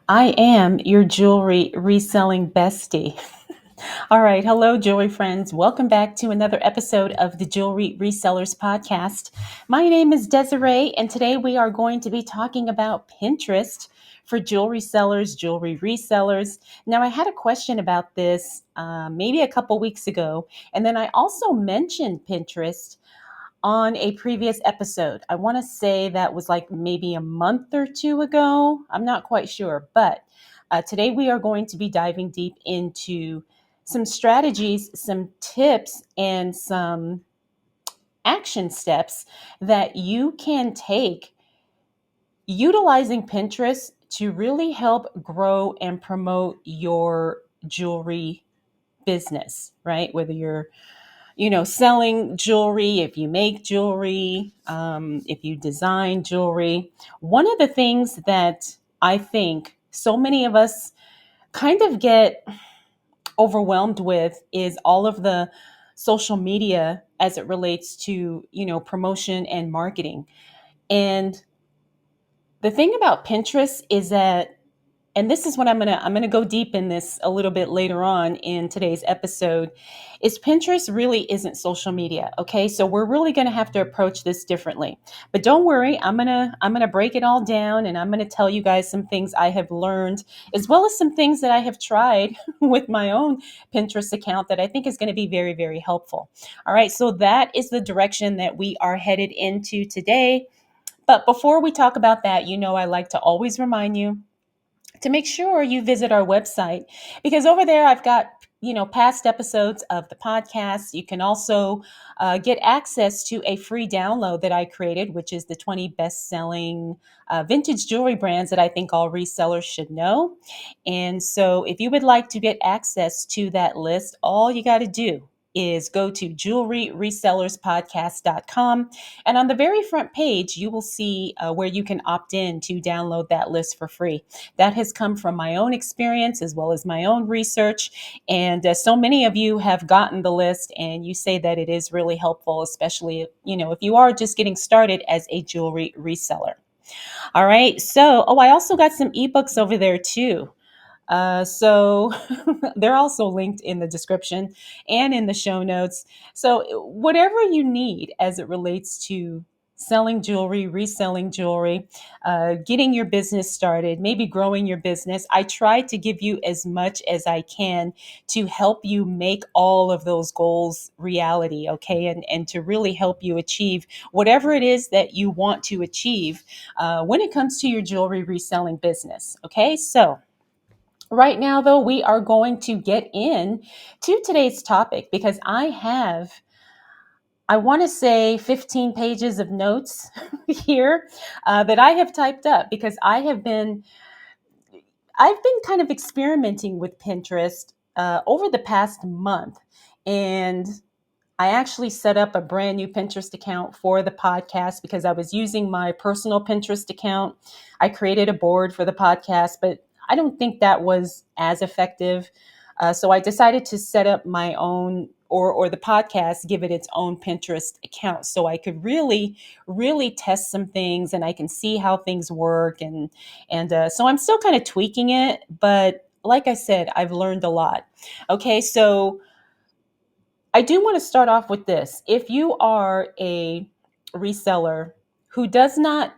I am your jewelry reselling bestie. All right. Hello, jewelry friends. Welcome back to another episode of the Jewelry Resellers Podcast. My name is Desiree, and today we are going to be talking about Pinterest for jewelry sellers, jewelry resellers. Now, I had a question about this maybe a couple weeks ago, and then I also mentioned Pinterest on a previous episode. I want to say that was like maybe a month or two ago. I'm not quite sure. But today we are going to be diving deep into some strategies, some tips, and some action steps that you can take utilizing Pinterest to really help grow and promote your jewelry business, right? Whether you're selling jewelry, if you make jewelry, if you design jewelry. One of the things that I think so many of us kind of get overwhelmed with is all of the social media as it relates to, promotion and marketing. And the thing about Pinterest is that, and this is what I'm gonna go deep in this a little bit later on in today's episode, is Pinterest really isn't social media. Okay, so we're really gonna have to approach this differently. But don't worry, I'm gonna break it all down, and I'm gonna tell you guys some things I have learned, as well as some things that I have tried with my own Pinterest account that I think is going to be very, very helpful. All right, so that is the direction that we are headed into today. But before we talk about that, I like to always remind you to make sure you visit our website, because over there I've got past episodes of the podcast. You can also get access to a free download that I created, which is the 20 best-selling vintage jewelry brands that I think all resellers should know. And so if you would like to get access to that list, all you got to do is go to jewelryresellerspodcast.com. And on the very front page, you will see where you can opt in to download that list for free. That has come from my own experience as well as my own research. And so many of you have gotten the list, and you say that it is really helpful, especially, if you are just getting started as a jewelry reseller. All right. So, I also got some ebooks over there too. So they're also linked in the description and in the show notes. So whatever you need as it relates to selling jewelry, reselling jewelry, getting your business started, maybe growing your business, I try to give you as much as I can to help you make all of those goals reality, okay? And to really help you achieve whatever it is that you want to achieve when it comes to your jewelry reselling business, okay? So right now, though, we are going to get in to today's topic because I want to say 15 pages of notes here that I have typed up because I've been kind of experimenting with Pinterest over the past month, and I actually set up a brand new Pinterest account for the podcast because I was using my personal Pinterest account. I created a board for the podcast, but I don't think that was as effective. So I decided to set up my own, or the podcast, give it its own Pinterest account so I could really, really test some things and I can see how things work. And so I'm still kind of tweaking it. But like I said, I've learned a lot. Okay, so I do want to start off with this. If you are a reseller who does not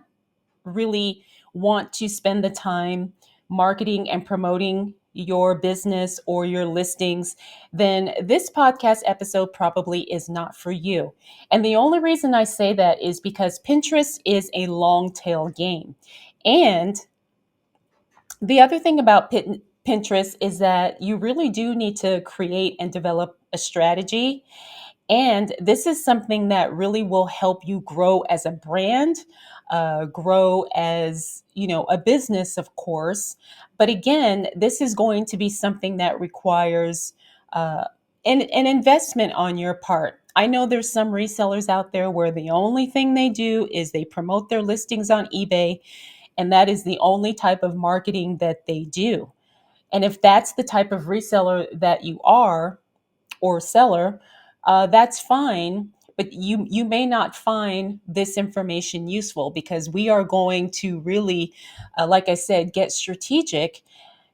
really want to spend the time marketing and promoting your business or your listings, then this podcast episode probably is not for you. And the only reason I say that is because Pinterest is a long tail game. And the other thing about Pinterest is that you really do need to create and develop a strategy, and this is something that really will help you grow as a brand, grow as, a business, of course. But again, this is going to be something that requires uh, an investment on your part. I know there's some resellers out there where the only thing they do is they promote their listings on eBay, and that is the only type of marketing that they do. And if that's the type of reseller that you are, or seller, that's fine. but you may not find this information useful, because we are going to really, like I said, get strategic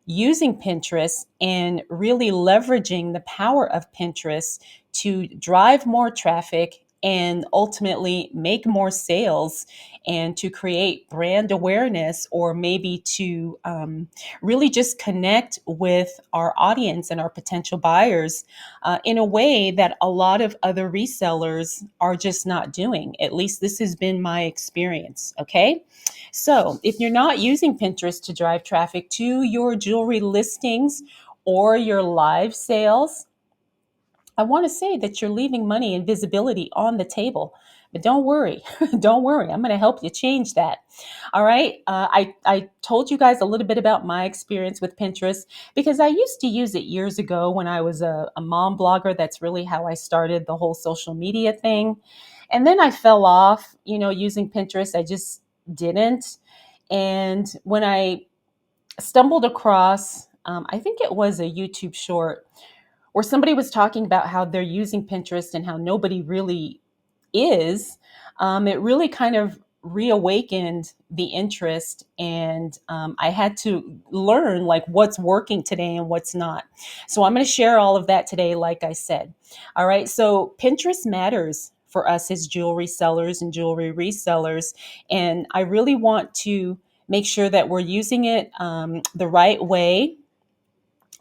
using Pinterest and really leveraging the power of Pinterest to drive more traffic and ultimately make more sales, and to create brand awareness, or maybe to really just connect with our audience and our potential buyers in a way that a lot of other resellers are just not doing. At least this has been my experience. Okay. So, if you're not using Pinterest to drive traffic to your jewelry listings or your live sales, I want to say that you're leaving money and visibility on the table. But don't worry, don't worry. I'm going to help you change that. All right. I told you guys a little bit about my experience with Pinterest, because I used to use it years ago when I was a mom blogger. That's really how I started the whole social media thing. And then I fell off, using Pinterest. I just didn't. And when I stumbled across, I think it was a YouTube short where somebody was talking about how they're using Pinterest and how nobody really is, it really kind of reawakened the interest. And I had to learn like what's working today and what's not. So I'm going to share all of that today, like I said. All right. So Pinterest matters for us as jewelry sellers and jewelry resellers. And I really want to make sure that we're using it the right way.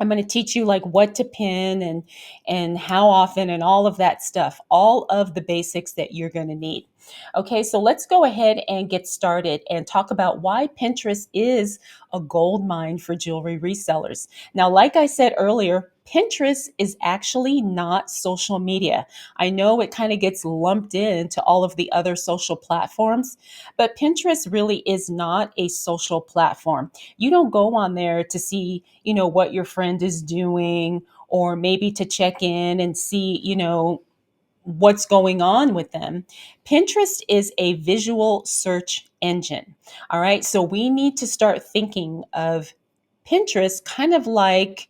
I'm going to teach you like what to pin and how often and all of that stuff, all of the basics that you're going to need. Okay, so let's go ahead and get started and talk about why Pinterest is a gold mine for jewelry resellers. Now, like I said earlier, Pinterest is actually not social media. I know it kind of gets lumped into all of the other social platforms, but Pinterest really is not a social platform. You don't go on there to see, what your friend is doing, or maybe to check in and see, what's going on with them. Pinterest is a visual search engine. All right. So we need to start thinking of Pinterest kind of like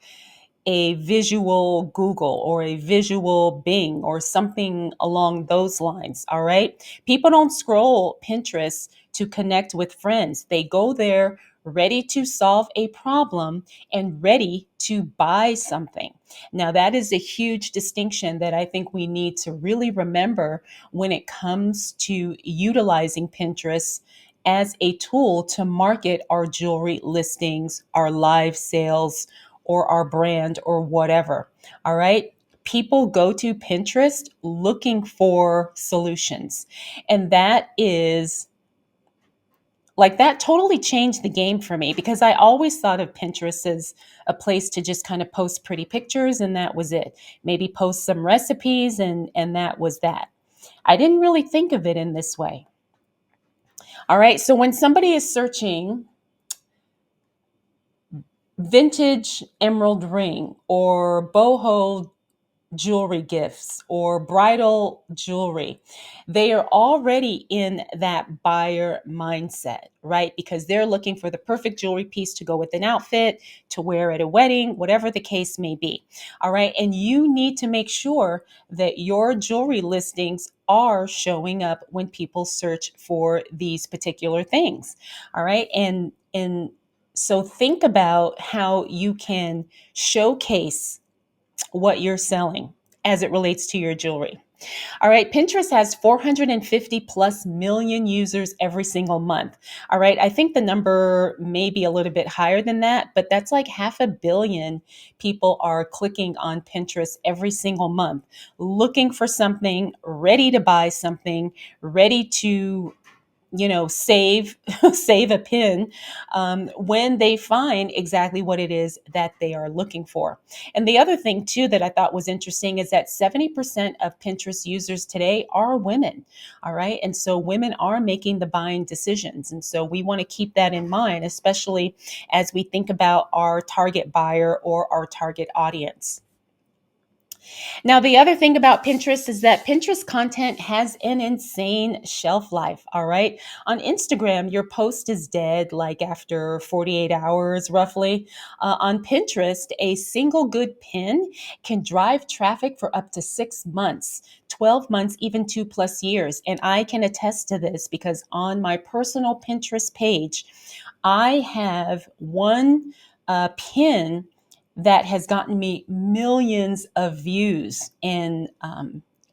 a visual Google or a visual Bing or something along those lines. All right. People don't scroll Pinterest to connect with friends, they go there ready to solve a problem and ready to buy something. Now, that is a huge distinction that I think we need to really remember when it comes to utilizing Pinterest as a tool to market our jewelry listings, our live sales, or our brand or whatever. All right. People go to Pinterest looking for solutions. And that totally changed the game for me, because I always thought of Pinterest as a place to just kind of post pretty pictures and that was it. Maybe post some recipes and that was that. I didn't really think of it in this way. All right. So when somebody is searching vintage emerald ring or boho jewelry gifts or bridal jewelry, they are already in that buyer mindset, right? Because they're looking for the perfect jewelry piece to go with an outfit, to wear at a wedding, whatever the case may be. All right. And you need to make sure that your jewelry listings are showing up when people search for these particular things. All right. And so think about how you can showcase what you're selling as it relates to your jewelry. All right, Pinterest has 450 plus million users every single month. All right, I think the number may be a little bit higher than that, but that's like 500,000,000 people are clicking on Pinterest every single month, looking for something, ready to buy something, ready to save save a pin when they find exactly what it is that they are looking for. And the other thing too that I thought was interesting is that 70% of Pinterest users today are women. All right. And so women are making the buying decisions. And so we want to keep that in mind, especially as we think about our target buyer or our target audience. Now, the other thing about Pinterest is that Pinterest content has an insane shelf life. All right. On Instagram, your post is dead like after 48 hours, roughly. On Pinterest, a single good pin can drive traffic for up to 6 months, 12 months, even 2+ years. And I can attest to this because on my personal Pinterest page, I have one pin that has gotten me millions of views and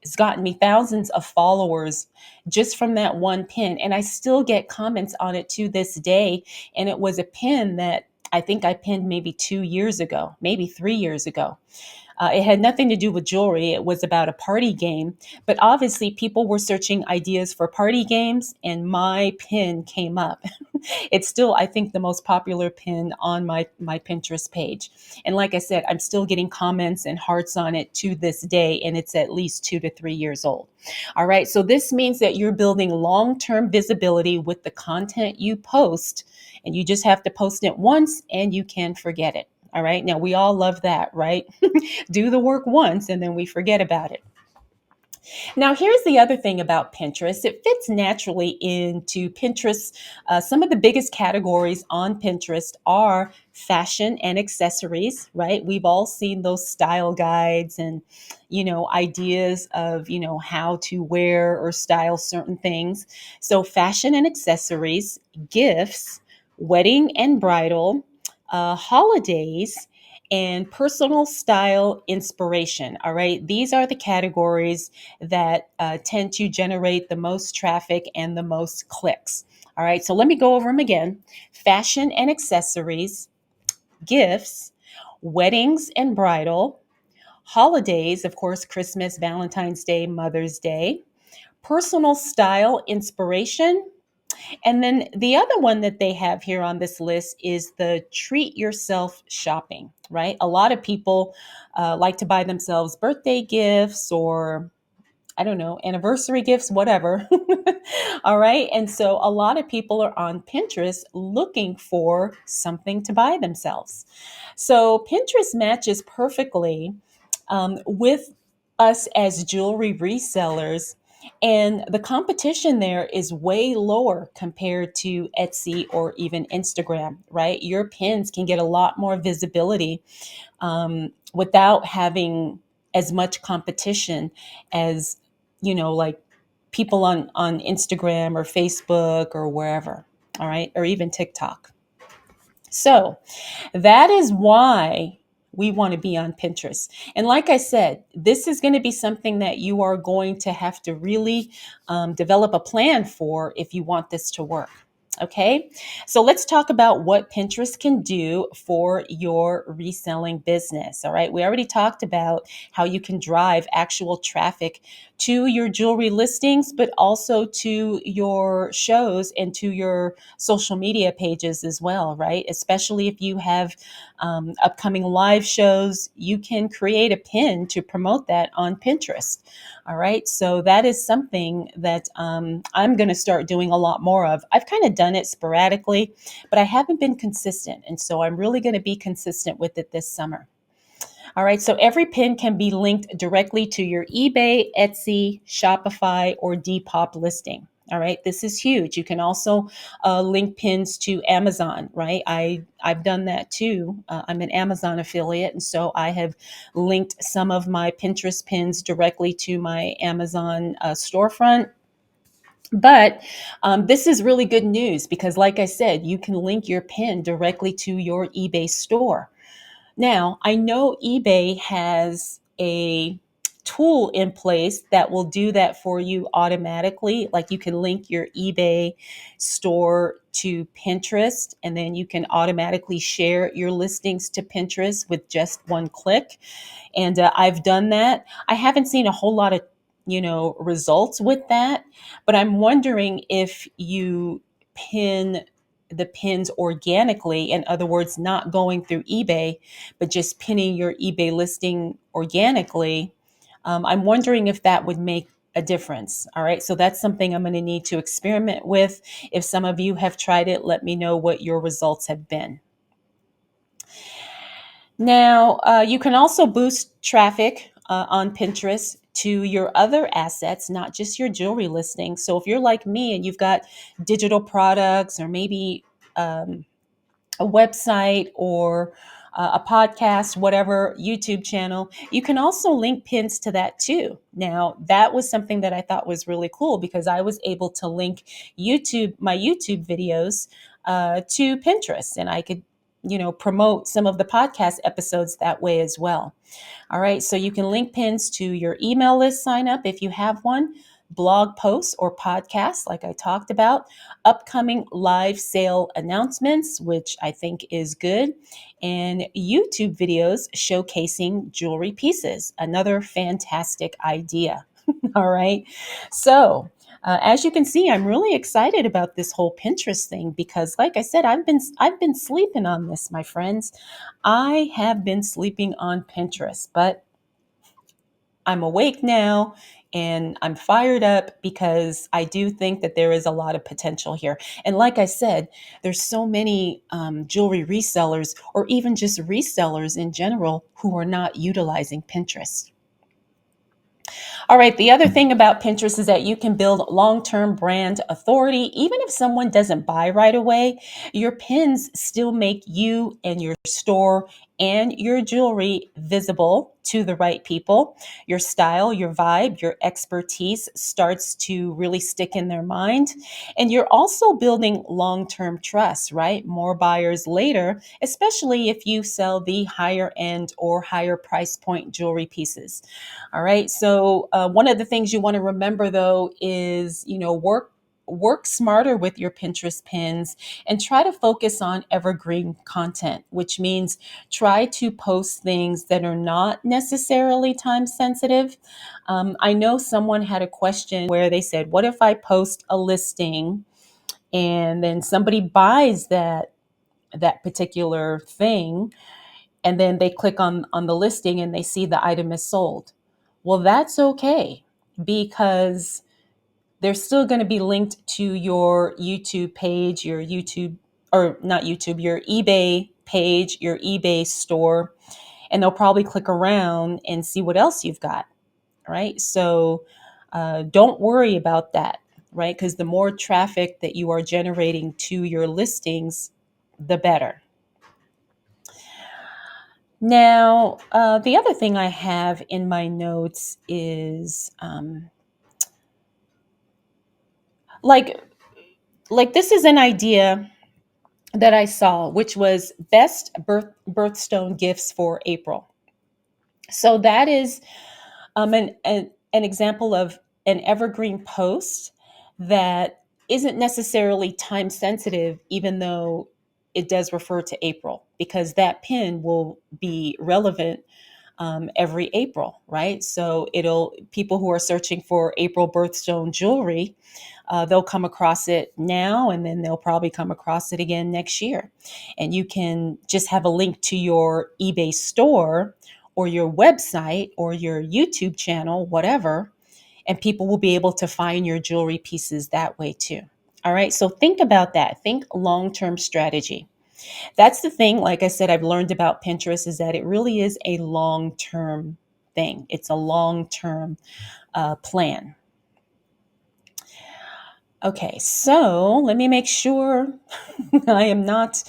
it's gotten me thousands of followers just from that one pin. And I still get comments on it to this day. And it was a pin that I think I pinned maybe 2 years ago, maybe 3 years ago. It had nothing to do with jewelry. It was about a party game. But obviously, people were searching ideas for party games, and my pin came up. It's still, I think, the most popular pin on my Pinterest page. And like I said, I'm still getting comments and hearts on it to this day, and it's at least 2 to 3 years old. All right. So this means that you're building long term visibility with the content you post, and you just have to post it once and you can forget it. All right. Now, we all love that, right? Do the work once and then we forget about it. Now, here's the other thing about Pinterest. It fits naturally into Pinterest. Some of the biggest categories on Pinterest are fashion and accessories, right? We've all seen those style guides and, ideas of, how to wear or style certain things. So, fashion and accessories, gifts, wedding and bridal, holidays, and personal style inspiration. All right. These are the categories that tend to generate the most traffic and the most clicks. All right, so let me go over them again: fashion and accessories, gifts, weddings and bridal, holidays, of course, Christmas, Valentine's Day, Mother's Day, personal style inspiration. And then the other one that they have here on this list is the treat yourself shopping, right? A lot of people like to buy themselves birthday gifts or I don't know, anniversary gifts, whatever. All right. And so a lot of people are on Pinterest looking for something to buy themselves. So Pinterest matches perfectly with us as jewelry resellers. And the competition there is way lower compared to Etsy or even Instagram, right? Your pins can get a lot more visibility without having as much competition as like people on Instagram or Facebook or wherever. All right, or even TikTok. So that is why we want to be on Pinterest. And like I said, this is going to be something that you are going to have to really develop a plan for if you want this to work. Okay, so let's talk about what Pinterest can do for your reselling business. All right, we already talked about how you can drive actual traffic to your jewelry listings, but also to your shows and to your social media pages as well, right? Especially if you have upcoming live shows, you can create a pin to promote that on Pinterest. All right. So that is something that I'm going to start doing a lot more of. I've kind of done it sporadically, but I haven't been consistent. And so I'm really going to be consistent with it this summer. All right, so every pin can be linked directly to your eBay, Etsy, Shopify, or Depop listing. All right, this is huge. You can also link pins to Amazon, right? I've done that too. I'm an Amazon affiliate, and so I have linked some of my Pinterest pins directly to my Amazon storefront. But this is really good news because, like I said, you can link your pin directly to your eBay store. Now, I know eBay has a tool in place that will do that for you automatically. Like you can link your eBay store to Pinterest, and then you can automatically share your listings to Pinterest with just one click. And I've done that. I haven't seen a whole lot of results with that, but I'm wondering if you pin the pins organically, in other words, not going through eBay, but just pinning your eBay listing organically. I'm wondering if that would make a difference. All right, so that's something I'm going to need to experiment with. If some of you have tried it, let me know what your results have been. Now, you can also boost traffic on Pinterest to your other assets, not just your jewelry listing. So if you're like me and you've got digital products or maybe a website or a podcast, whatever, YouTube channel, you can also link pins to that too. Now, that was something that I thought was really cool because I was able to link my YouTube videos to Pinterest, and I could, promote some of the podcast episodes that way as well. All right, so you can link pins to your email list sign up if you have one, blog posts or podcasts, like I talked about, upcoming live sale announcements, which I think is good, and YouTube videos showcasing jewelry pieces. Another fantastic idea. All right, so. As you can see, I'm really excited about this whole Pinterest thing because, like I said, I've been sleeping on this, my friends. I have been sleeping on Pinterest, but I'm awake now and I'm fired up because I do think that there is a lot of potential here. And like I said, there's so many jewelry resellers or even just resellers in general who are not utilizing Pinterest. All right, the other thing about Pinterest is that you can build long term brand authority. Even if someone doesn't buy right away, your pins still make you and your store and your jewelry visible to the right people. Your style, your vibe, your expertise starts to really stick in their mind. And you're also building long term trust, right? More buyers later, especially if you sell the higher end or higher price point jewelry pieces. All right. So one of the things you want to remember though is, work smarter with your Pinterest pins and try to focus on evergreen content, which means try to post things that are not necessarily time sensitive. I know someone had a question where they said, what if I post a listing and then somebody buys that particular thing and then they click on the listing and they see the item is sold? Well, that's okay because they're still going to be linked to your YouTube page, your YouTube, or not YouTube, your eBay page, your eBay store, and they'll probably click around and see what else you've got, right? So don't worry about that, right? Because the more traffic that you are generating to your listings, the better. Now, the other thing I have in my notes is like this is an idea that I saw, which was best birthstone gifts for April. So that is an example of an evergreen post that isn't necessarily time sensitive, even though it does refer to April, because that pin will be relevant every April, right? So people who are searching for April birthstone jewelry, they'll come across it now and then they'll probably come across it again next year. And you can just have a link to your eBay store or your website or your YouTube channel, whatever, and people will be able to find your jewelry pieces that way too. All right, so think about that. Think long term strategy. That's the thing, like I said, I've learned about Pinterest is that it really is a long term thing, it's a long term plan. Okay, so let me make sure I am not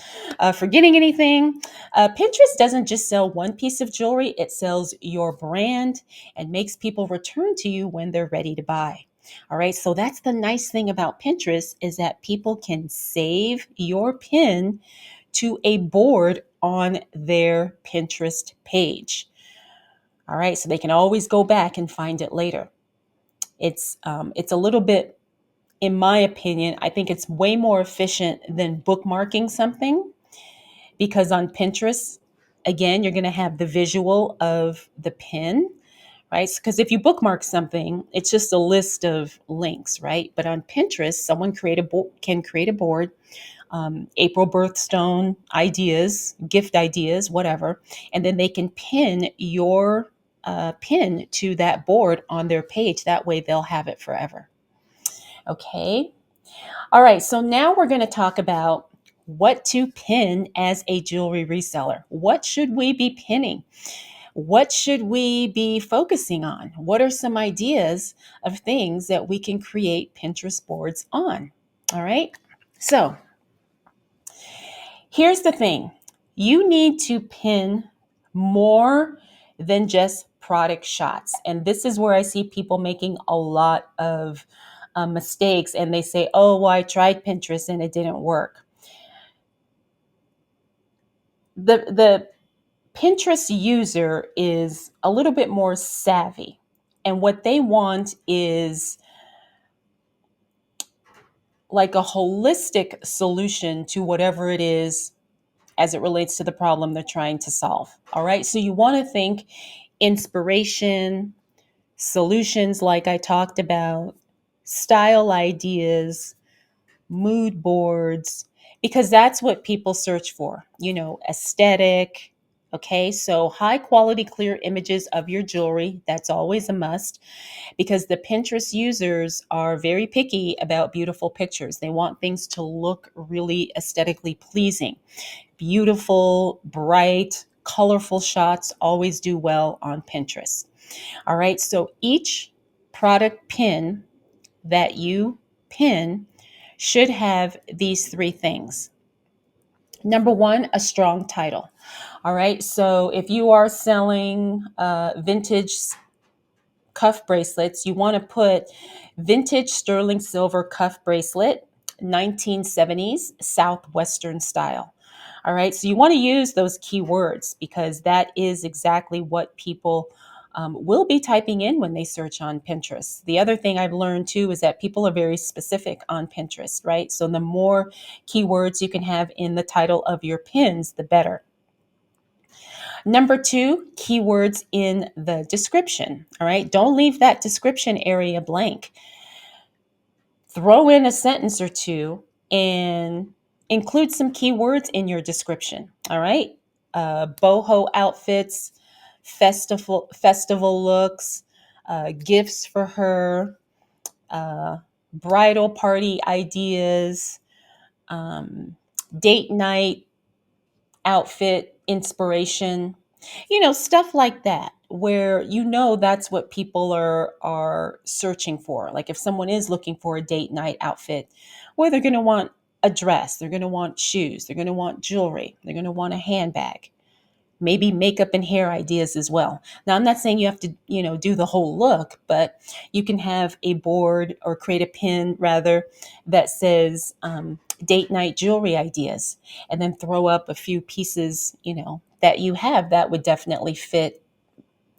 forgetting anything. Pinterest doesn't just sell one piece of jewelry, it sells your brand and makes people return to you when they're ready to buy. All right, so that's the nice thing about Pinterest is that people can save your pin to a board on their Pinterest page. All right, so they can always go back and find it later. It's a little bit, in my opinion, I think it's way more efficient than bookmarking something because on Pinterest, again, you're going to have the visual of the pin, right? Because if you bookmark something, it's just a list of links, right? But on Pinterest, someone can create a board, April birthstone ideas, gift ideas, whatever, and then they can pin your pin to that board on their page. That way, they'll have it forever. Okay. All right, so now we're going to talk about what to pin as a jewelry reseller. What should we be pinning? What should we be focusing on? What are some ideas of things that we can create Pinterest boards on? All right. So here's the thing, you need to pin more than just product shots. And this is where I see people making a lot of mistakes, and they say, oh, well, I tried Pinterest and it didn't work. The Pinterest user is a little bit more savvy, and what they want is like a holistic solution to whatever it is as it relates to the problem they're trying to solve. All right. So you want to think inspiration, solutions, like I talked about, style ideas, mood boards, because that's what people search for, aesthetic. Okay. So high quality, clear images of your jewelry. That's always a must, because the Pinterest users are very picky about beautiful pictures. They want things to look really aesthetically pleasing. Beautiful, bright, colorful shots always do well on Pinterest. All right, so each product pin that you pin should have these three things. Number one, a strong title. All right, so if you are selling vintage cuff bracelets, you want to put vintage sterling silver cuff bracelet, 1970s Southwestern style. All right, so you want to use those keywords because that is exactly what people will be typing in when they search on Pinterest. The other thing I've learned too is that people are very specific on Pinterest, right? So the more keywords you can have in the title of your pins, the better. Number two, keywords in the description. All right, don't leave that description area blank. Throw in a sentence or two and include some keywords in your description. All right, boho outfits, festival looks, gifts for her, bridal party ideas, date night outfit inspiration, stuff like that, where that's what people are searching for. Like if someone is looking for a date night outfit, well, they're going to want a dress, they're going to want shoes, they're going to want jewelry, they're going to want a handbag, maybe makeup and hair ideas as well. Now, I'm not saying you have to, do the whole look, but you can have a board or create a pin rather that says date night jewelry ideas, and then throw up a few pieces, that you have that would definitely fit,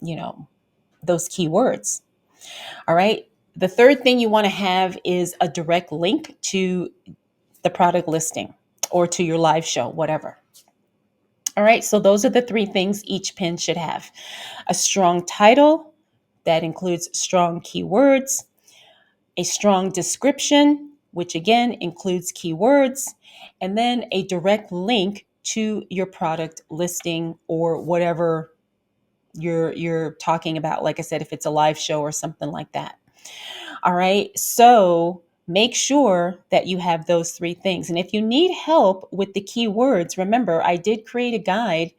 you know, those keywords. All right. The third thing you want to have is a direct link to the product listing or to your live show, whatever. All right, so those are the three things each pin should have: a strong title that includes strong keywords, a strong description, which again includes keywords, and then a direct link to your product listing or whatever you're talking about. Like I said, if it's a live show or something like that. All right, so make sure that you have those three things. And if you need help with the keywords, remember, I did create a guide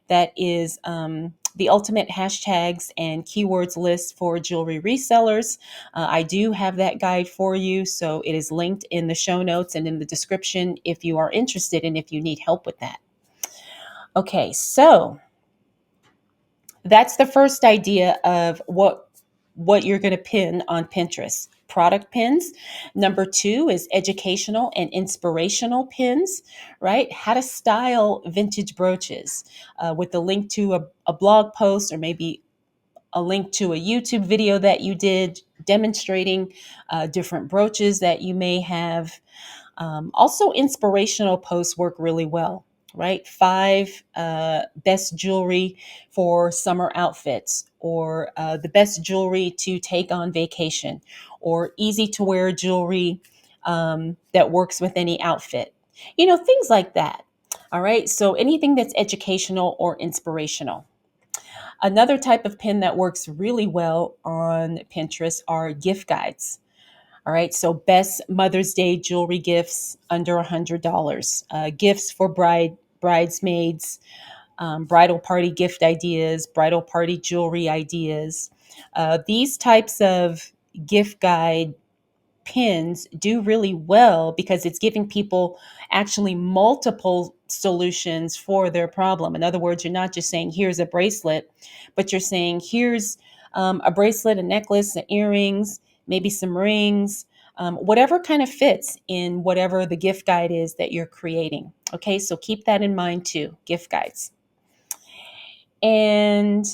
that is the ultimate hashtags and keywords list for jewelry resellers. I do have that guide for you, so it is linked in the show notes and in the description if you are interested and if you need help with that. Okay, so that's the first idea of what you're going to pin on Pinterest. Product pins. Number two is educational and inspirational pins, right? How to style vintage brooches with a link to a blog post or maybe a link to a YouTube video that you did demonstrating different brooches that you may have. Also, inspirational posts work really well, right? 5 best jewelry for summer outfits, or the best jewelry to take on vacation, or easy to wear jewelry that works with any outfit. Things like that. All right. So anything that's educational or inspirational. Another type of pin that works really well on Pinterest are gift guides. All right, so best Mother's Day jewelry gifts under $100, gifts for bridesmaids, bridal party gift ideas, bridal party jewelry ideas. These types of gift guide pins do really well because it's giving people actually multiple solutions for their problem. In other words, you're not just saying, here's a bracelet, but you're saying, here's a bracelet, a necklace, earrings, maybe some rings, whatever kind of fits in whatever the gift guide is that you're creating. Okay, so keep that in mind too, gift guides. And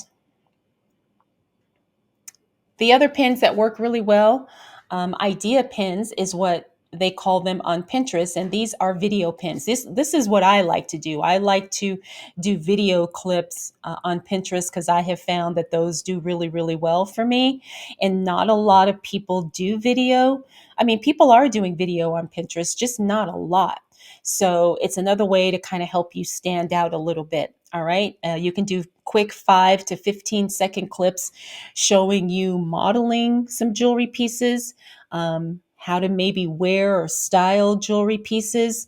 the other pins that work really well, idea pins is what they call them on Pinterest, and these are video pins. This is what I like to do. I like to do video clips on Pinterest because I have found that those do really, really well for me. And not a lot of people do video. I mean, people are doing video on Pinterest, just not a lot. So it's another way to kind of help you stand out a little bit. All right. You can do quick 5 to 15 second clips showing you modeling some jewelry pieces, how to maybe wear or style jewelry pieces.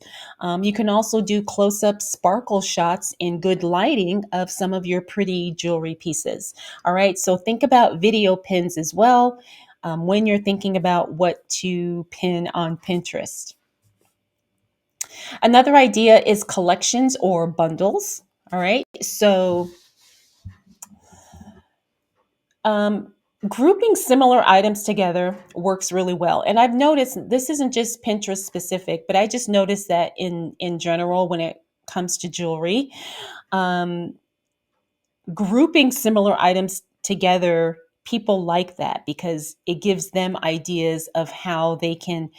You can also do close up sparkle shots in good lighting of some of your pretty jewelry pieces. All right. So think about video pins as well when you're thinking about what to pin on Pinterest. Another idea is collections or bundles. All right. So um, grouping similar items together works really well. And I've noticed this isn't just Pinterest specific, but I just noticed that in general, when it comes to jewelry, um, grouping similar items together, people like that because it gives them ideas of how they can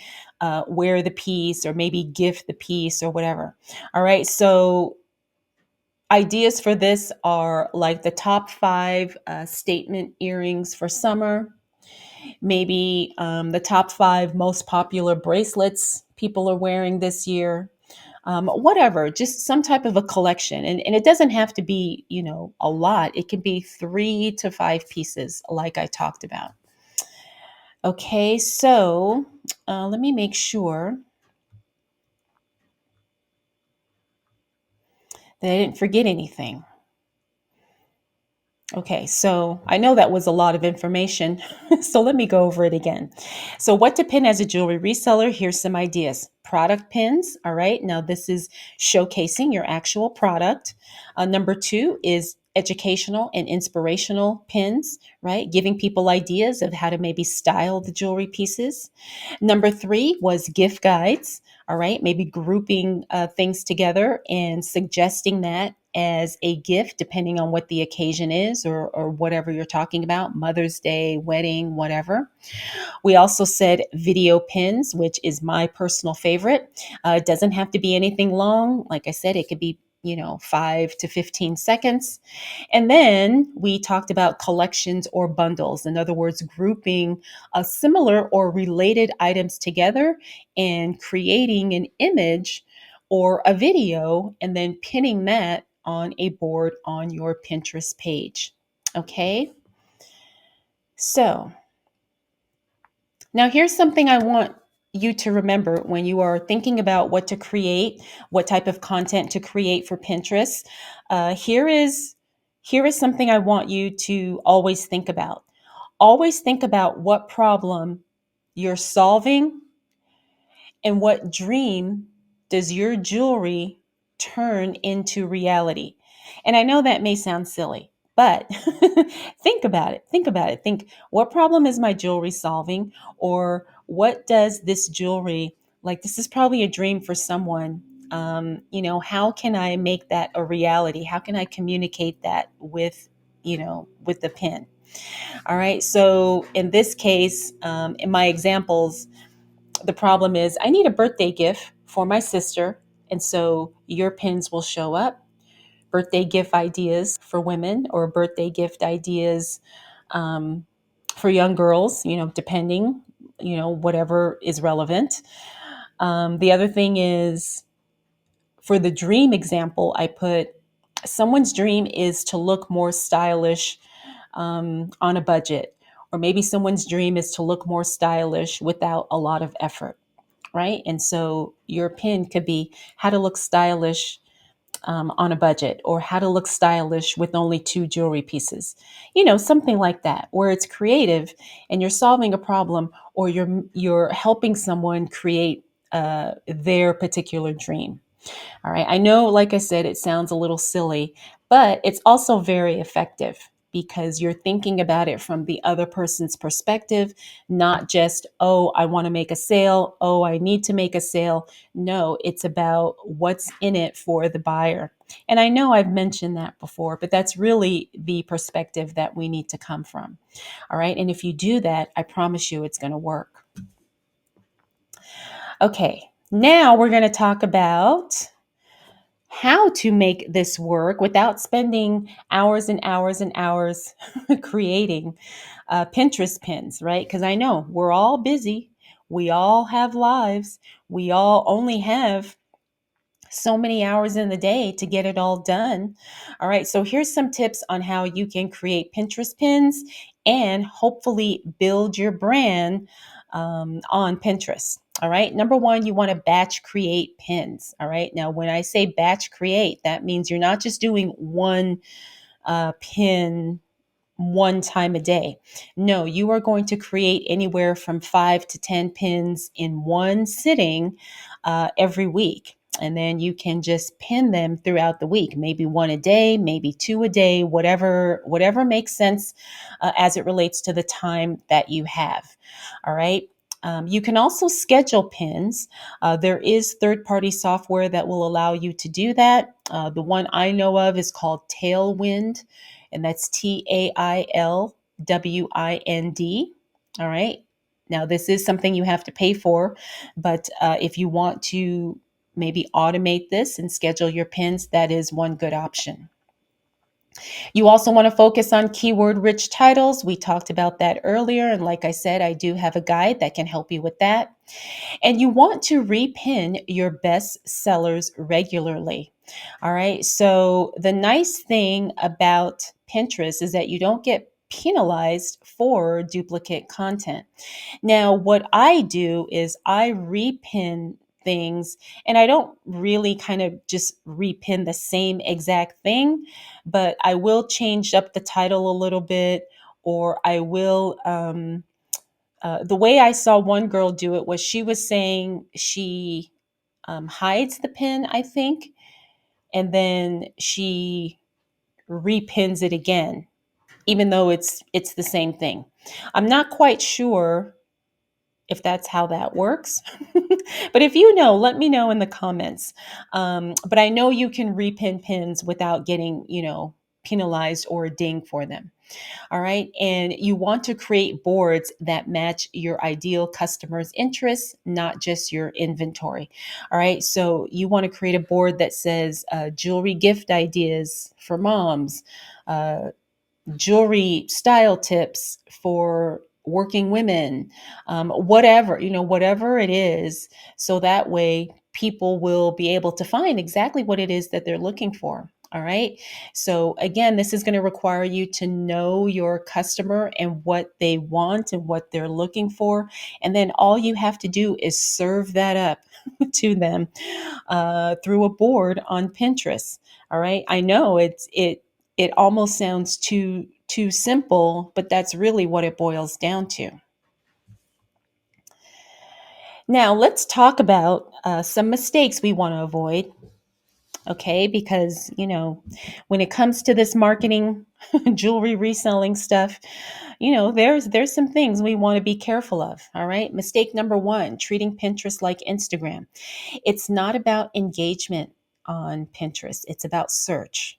wear the piece or maybe gift the piece or whatever. All right. So ideas for this are like the top five statement earrings for summer, maybe the top five most popular bracelets people are wearing this year, whatever, just some type of a collection. And it doesn't have to be, a lot. It can be 3 to 5 pieces, like I talked about. Okay, so let me make sure that I didn't forget anything. Okay, so I know that was a lot of information, so let me go over it again. So, what to pin as a jewelry reseller? Here's some ideas. Product pins, all right. Now, this is showcasing your actual product. Number two is educational and inspirational pins, right? Giving people ideas of how to maybe style the jewelry pieces. Number three was gift guides. All right, maybe grouping things together and suggesting that as a gift, depending on what the occasion is or whatever you're talking about, Mother's Day, wedding, whatever. We also said video pins, which is my personal favorite. It doesn't have to be anything long. Like I said, it could be 5 to 15 seconds. And then we talked about collections or bundles. In other words, grouping similar or related items together and creating an image or a video and then pinning that on a board on your Pinterest page. Okay. So now here's something I want you to remember when you are thinking about what to create, what type of content to create for Pinterest. Here is something I want you to always think about. Always think about what problem you're solving and what dream does your jewelry turn into reality. And I know that may sound silly, but think about it. Think about it. Think, what problem is my jewelry solving? Or what does this jewelry, like, this is probably a dream for someone. How can I make that a reality? How can I communicate that with the pin? All right. So in this case, in my examples, the problem is I need a birthday gift for my sister. And so your pins will show up. Birthday gift ideas for women or birthday gift ideas um, for young girls, depending, whatever is relevant. The other thing is for the dream example, I put someone's dream is to look more stylish on a budget. Or maybe someone's dream is to look more stylish without a lot of effort, right? And so your pin could be how to look stylish on a budget, or how to look stylish with only two jewelry pieces. Something like that, where it's creative and you're solving a problem, or you're helping someone create their particular dream. All right. I know, like I said, it sounds a little silly, but it's also very effective because you're thinking about it from the other person's perspective, not just, oh, I want to make a sale. Oh, I need to make a sale. No, it's about what's in it for the buyer. And I know I've mentioned that before, but that's really the perspective that we need to come from. All right. And if you do that, I promise you it's going to work. Okay. Now we're going to talk about how to make this work without spending hours and hours and hours creating Pinterest pins, right? Because I know we're all busy. We all have lives. We all only have so many hours in the day to get it all done. All right, so here's some tips on how you can create Pinterest pins and hopefully build your brand on Pinterest. All right, number one, you want to batch create pins. All right, now when I say batch create, that means you're not just doing one pin one time a day. No, you are going to create anywhere from 5 to 10 pins in one sitting every week. And then you can just pin them throughout the week, maybe one a day, maybe two a day, whatever makes sense as it relates to the time that you have. All right. You can also schedule pins. There is third-party software that will allow you to do that. The one I know of is called Tailwind, and that's Tailwind. All right. Now, this is something you have to pay for, but if you want to maybe automate this and schedule your pins, that is one good option. You also want to focus on keyword rich titles. We talked about that earlier. And like I said, I do have a guide that can help you with that. And you want to repin your best sellers regularly. All right. So the nice thing about Pinterest is that you don't get penalized for duplicate content. Now, what I do is I repin things, and I don't really kind of just repin the same exact thing, but I will change up the title a little bit, or I will the way I saw one girl do it was she was saying she hides the pin, I think, and then she repins it again, even though it's the same thing. I'm not quite sure if that's how that works. But if you know, let me know in the comments. But I know you can repin pins without getting, penalized or dinged for them. All right. And you want to create boards that match your ideal customer's interests, not just your inventory. All right. So you want to create a board that says jewelry gift ideas for moms, jewelry style tips for working women, whatever it is. So that way people will be able to find exactly what it is that they're looking for. All right. So again, this is going to require you to know your customer and what they want and what they're looking for. And then all you have to do is serve that up to them through a board on Pinterest. All right. I know it almost sounds too simple, but that's really what it boils down to. Now, let's talk about some mistakes we want to avoid. Okay, because when it comes to this marketing, jewelry reselling stuff, there's some things we want to be careful of. All right, mistake number one: treating Pinterest like Instagram. It's not about engagement on Pinterest; it's about search.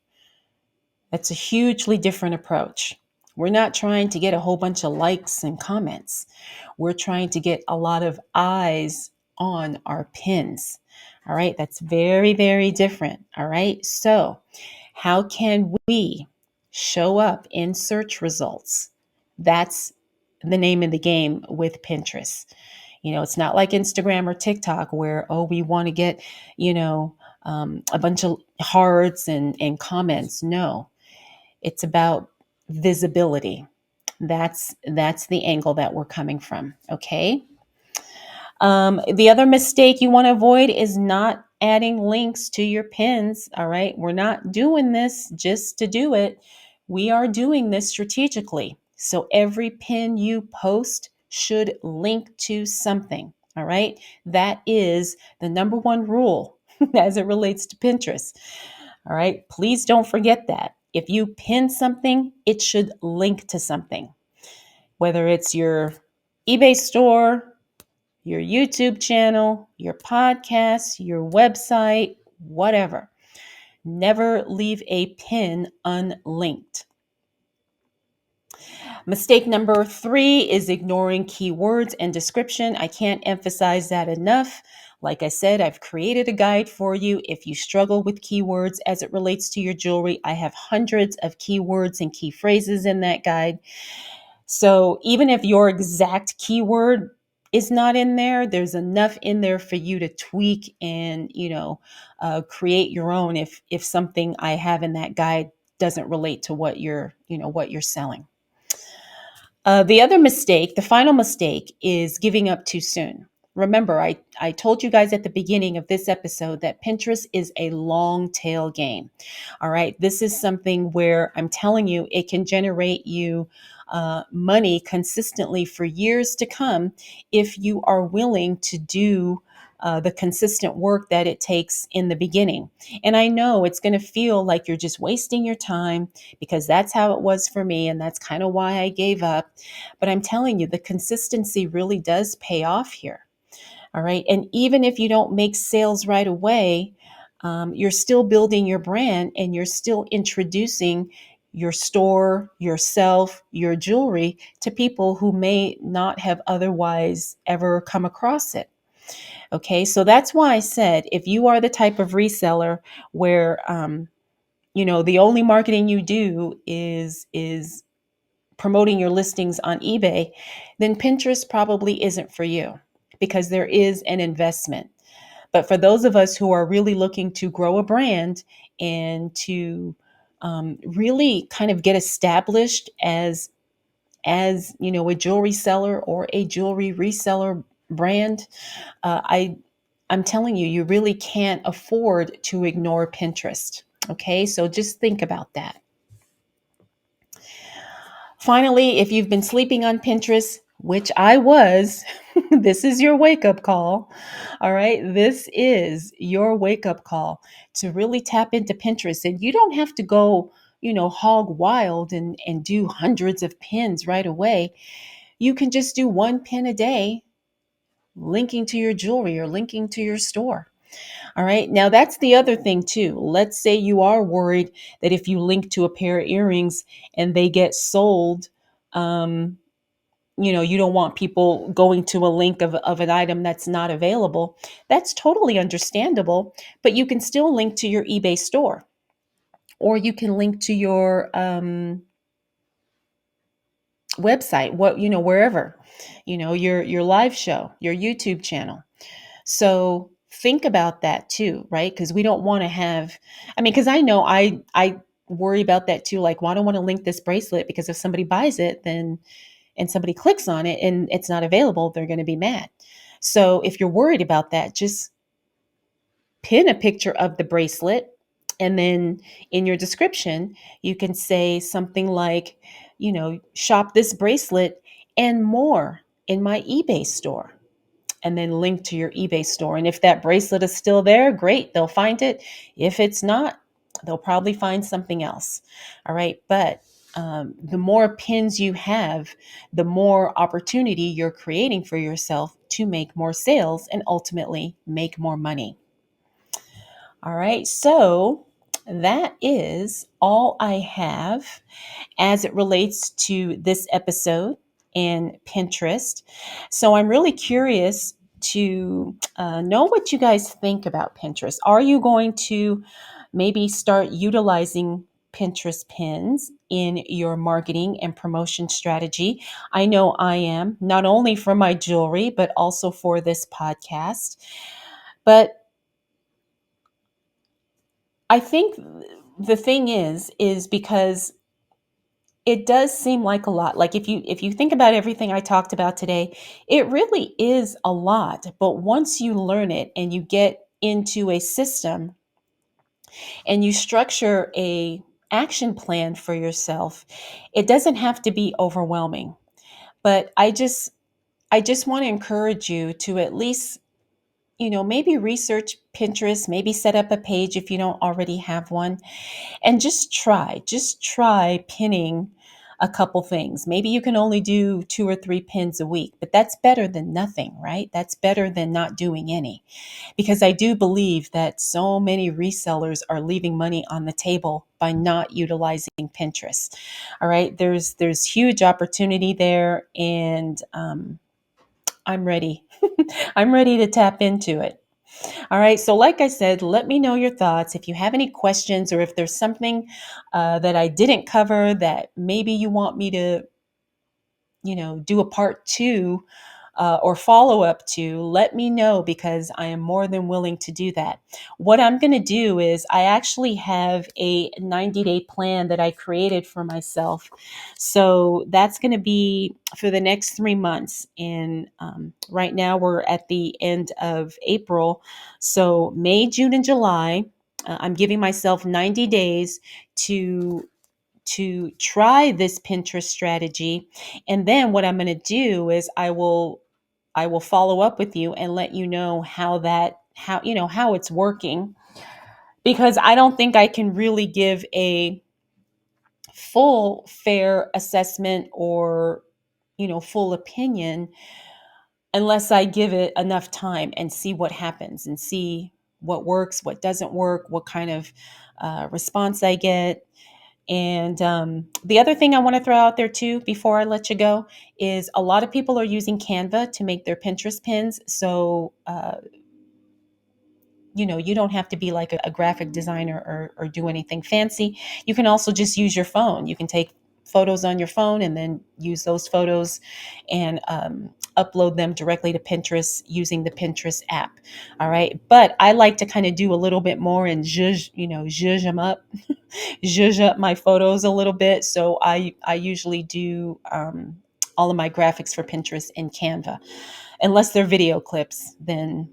That's a hugely different approach. We're not trying to get a whole bunch of likes and comments. We're trying to get a lot of eyes on our pins. All right, that's very, very different. All right, so how can we show up in search results? That's the name of the game with Pinterest. It's not like Instagram or TikTok where, oh, we want to get, a bunch of hearts and comments. No, it's about visibility. That's the angle that we're coming from. Okay. The other mistake you want to avoid is not adding links to your pins. All right. We're not doing this just to do it. We are doing this strategically. So every pin you post should link to something. All right. That is the number one rule as it relates to Pinterest. All right. Please don't forget that. If you pin something, it should link to something, whether it's your eBay store, your YouTube channel, your podcast, your website, whatever. Never leave a pin unlinked. Mistake number 3 is ignoring keywords and description. I can't emphasize that enough. Like I said, I've created a guide for you. If you struggle with keywords as it relates to your jewelry, I have hundreds of keywords and key phrases in that guide. So even if your exact keyword is not in there, there's enough in there for you to tweak and, create your own if something I have in that guide doesn't relate to what you're selling. The other mistake, the final mistake, is giving up too soon. Remember, I told you guys at the beginning of this episode that Pinterest is a long tail game. All right. This is something where I'm telling you it can generate you money consistently for years to come if you are willing to do the consistent work that it takes in the beginning. And I know it's going to feel like you're just wasting your time because that's how it was for me. And that's kind of why I gave up. But I'm telling you, the consistency really does pay off here. All right. And even if you don't make sales right away, you're still building your brand and you're still introducing your store, yourself, your jewelry to people who may not have otherwise ever come across it. Okay. So that's why I said if you are the type of reseller where, the only marketing you do is promoting your listings on eBay, then Pinterest probably isn't for you because there is an investment. But for those of us who are really looking to grow a brand and to really kind of get established as a jewelry seller or a jewelry reseller brand, I'm telling you, you really can't afford to ignore Pinterest. Okay, so just think about that. Finally, if you've been sleeping on Pinterest, which I was, this is your wake up call. All right. This is your wake up call to really tap into Pinterest. And you don't have to go, hog wild and do hundreds of pins right away. You can just do one pin a day, linking to your jewelry or linking to your store. All right. Now, that's the other thing, too. Let's say you are worried that if you link to a pair of earrings and they get sold, um, you don't want people going to a link of an item that's not available. That's totally understandable, but you can still link to your eBay store or you can link to your website, wherever, your live show, your YouTube channel. So think about that too, right? Because we don't want to have, because I know I worry about that too. Like, well, I don't want to link this bracelet because if somebody buys it, then and somebody clicks on it and it's not available, they're going to be mad. So if you're worried about that, just pin a picture of the bracelet. And then in your description, you can say something like, shop this bracelet and more in my eBay store, and then link to your eBay store. And if that bracelet is still there, great, they'll find it. If it's not, they'll probably find something else. All right. But the more pins you have, the more opportunity you're creating for yourself to make more sales and ultimately make more money. All right. So that is all I have as it relates to this episode in Pinterest. So I'm really curious to know what you guys think about Pinterest. Are you going to maybe start utilizing Pinterest pins in your marketing and promotion strategy? I know I am, not only for my jewelry, but also for this podcast. But I think the thing is because it does seem like a lot. Like if you think about everything I talked about today, it really is a lot. But once you learn it and you get into a system and you structure a action plan for yourself, it doesn't have to be overwhelming. But I just want to encourage you to at least, maybe research Pinterest, maybe set up a page if you don't already have one, and just try pinning a couple things. Maybe you can only do 2 or 3 pins a week, but that's better than nothing, right? That's better than not doing any, because I do believe that so many resellers are leaving money on the table by not utilizing Pinterest. All right, there's huge opportunity there, and I'm ready. I'm ready to tap into it. All right. So, like I said, let me know your thoughts. If you have any questions, or if there's something that I didn't cover that maybe you want me to, do a part two or follow up to, let me know, because I am more than willing to do that. What I'm going to do is I actually have a 90-day plan that I created for myself. So that's going to be for the next 3 months. And right now we're at the end of April. So May, June, and July. I'm giving myself 90 days to try this Pinterest strategy. And then what I'm going to do is I will follow up with you and let you know how it's working, because I don't think I can really give a full fair assessment or full opinion unless I give it enough time and see what happens and see what works, what doesn't work, what kind of response I get. And the other thing I want to throw out there too, before I let you go, is a lot of people are using Canva to make their Pinterest pins. So, you don't have to be like a graphic designer, or do anything fancy. You can also just use your phone. You can take photos on your phone and then use those photos and upload them directly to Pinterest using the Pinterest app. All right. But I like to kind of do a little bit more and zhuzh them up, zhuzh up my photos a little bit. So I usually do all of my graphics for Pinterest in Canva. Unless they're video clips, then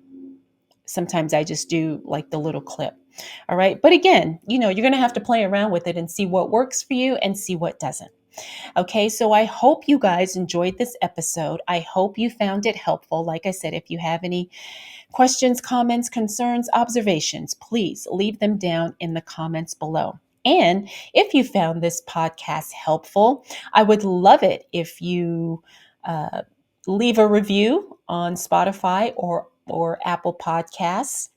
sometimes I just do like the little clip. All right. But again, you're going to have to play around with it and see what works for you and see what doesn't. Okay. So I hope you guys enjoyed this episode. I hope you found it helpful. Like I said, if you have any questions, comments, concerns, observations, please leave them down in the comments below. And if you found this podcast helpful, I would love it if you uh, leave a review on Spotify or Apple Podcasts.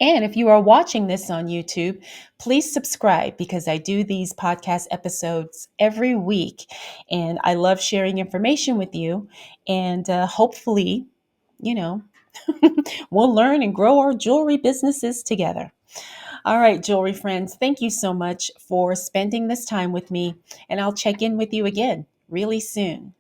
And if you are watching this on YouTube, please subscribe, because I do these podcast episodes every week and I love sharing information with you. And hopefully, you know, we'll learn and grow our jewelry businesses together. All right, jewelry friends, thank you so much for spending this time with me, and I'll check in with you again really soon.